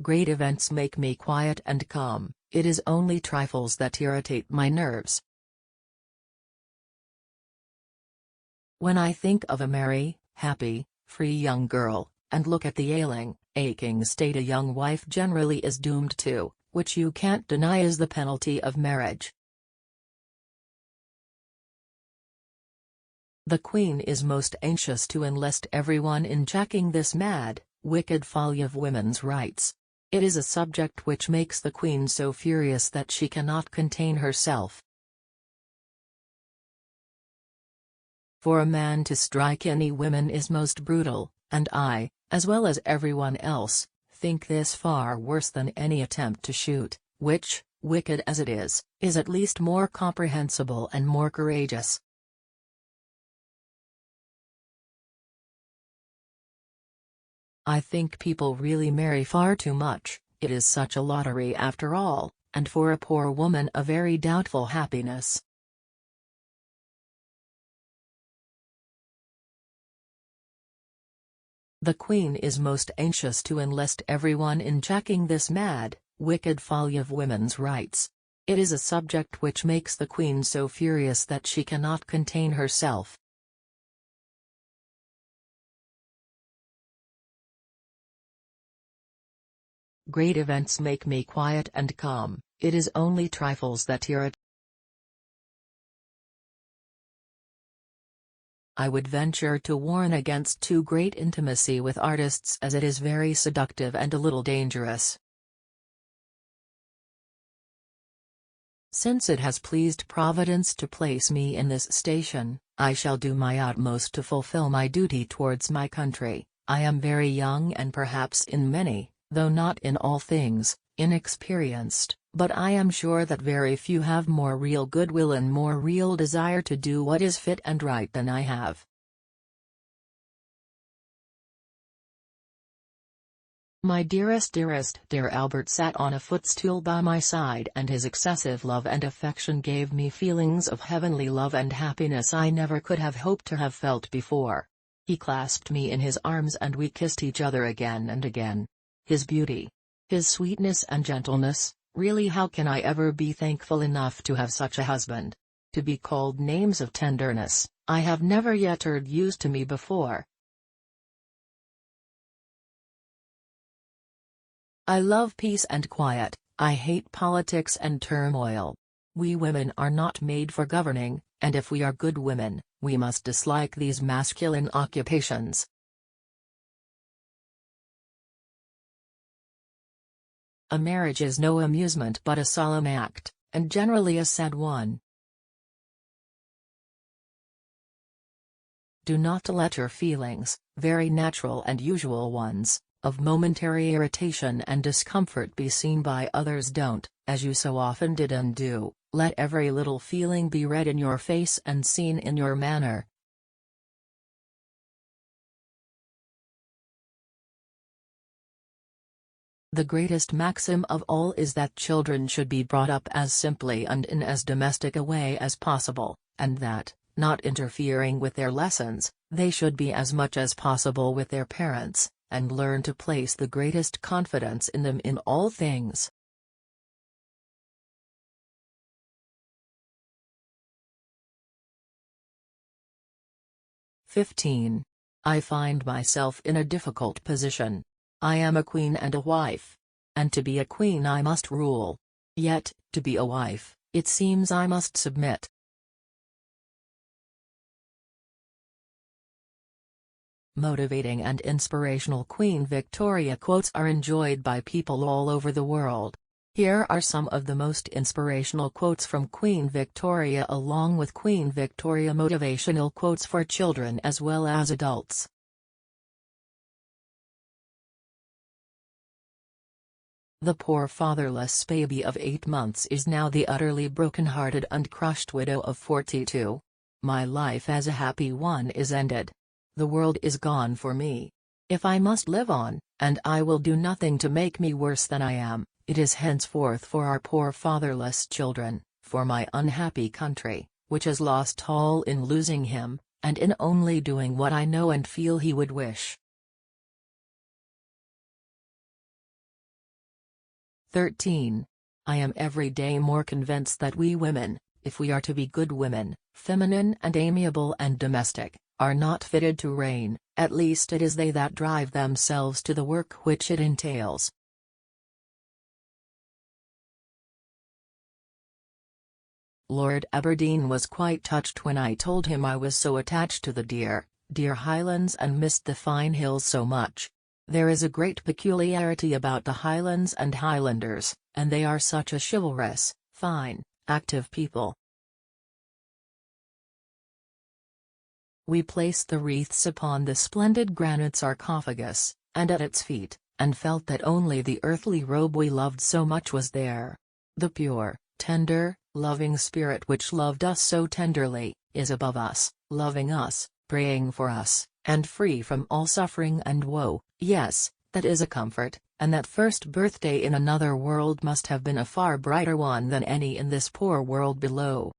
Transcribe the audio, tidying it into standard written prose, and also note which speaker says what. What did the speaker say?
Speaker 1: Great events make me quiet and calm, it is only trifles that irritate my nerves. When I think of a merry, happy, free young girl, and look at the ailing, aching state a young wife generally is doomed to, which you can't deny is the penalty of marriage. The Queen is most anxious to enlist everyone in checking this mad, wicked folly of women's rights. It is a subject which makes the Queen so furious that she cannot contain herself. For a man to strike any women is most brutal, and I, as well as everyone else, think this far worse than any attempt to shoot, which, wicked as it is at least more comprehensible and more courageous. I think people really marry far too much, it is such a lottery after all, and for a poor woman a very doubtful happiness. The Queen is most anxious to enlist everyone in checking this mad, wicked folly of women's rights. It is a subject which makes the Queen so furious that she cannot contain herself. Great events make me quiet and calm, it is only trifles that irritate. I would venture to warn against too great intimacy with artists, as it is very seductive and a little dangerous. Since it has pleased Providence to place me in this station, I shall do my utmost to fulfill my duty towards my country. I am very young and perhaps in many, though not in all things, inexperienced, but I am sure that very few have more real goodwill and more real desire to do what is fit and right than I have. My dearest dear Albert sat on a footstool by my side, and his excessive love and affection gave me feelings of heavenly love and happiness I never could have hoped to have felt before. He clasped me in his arms and we kissed each other again and again. His beauty, his sweetness and gentleness, really how can I ever be thankful enough to have such a husband? To be called names of tenderness, I have never yet heard used to me before. I love peace and quiet, I hate politics and turmoil. We women are not made for governing, and if we are good women, we must dislike these masculine occupations. A marriage is no amusement but a solemn act, and generally a sad one. Do not let your feelings, very natural and usual ones, of momentary irritation and discomfort be seen by others. Don't, as you so often did and do, let every little feeling be read in your face and seen in your manner. The greatest maxim of all is that children should be brought up as simply and in as domestic a way as possible, and that, not interfering with their lessons, they should be as much as possible with their parents, and learn to place the greatest confidence in them in all things. (15) I find myself in a difficult position. I am a queen and a wife. And to be a queen I must rule. Yet, to be a wife, it seems I must submit. Motivating and inspirational Queen Victoria quotes are enjoyed by people all over the world. Here are some of the most inspirational quotes from Queen Victoria, along with Queen Victoria motivational quotes for children as well as adults. The poor fatherless baby of 8 months is now the utterly broken-hearted and crushed widow of 42. My life as a happy one is ended. The world is gone for me. If I must live on, and I will do nothing to make me worse than I am, it is henceforth for our poor fatherless children, for my unhappy country, which has lost all in losing him, and in only doing what I know and feel he would wish. 13. I am every day more convinced that we women, if we are to be good women, feminine and amiable and domestic, are not fitted to reign. At least it is they that drive themselves to the work which it entails. Lord Aberdeen was quite touched when I told him I was so attached to the dear Highlands and missed the fine hills so much. There is a great peculiarity about the Highlands and Highlanders, and they are such a chivalrous, fine, active people. We placed the wreaths upon the splendid granite sarcophagus, and at its feet, and felt that only the earthly robe we loved so much was there. The pure, tender, loving spirit which loved us so tenderly, is above us, loving us, praying for us, and free from all suffering and woe. Yes, that is a comfort, and that first birthday in another world must have been a far brighter one than any in this poor world below.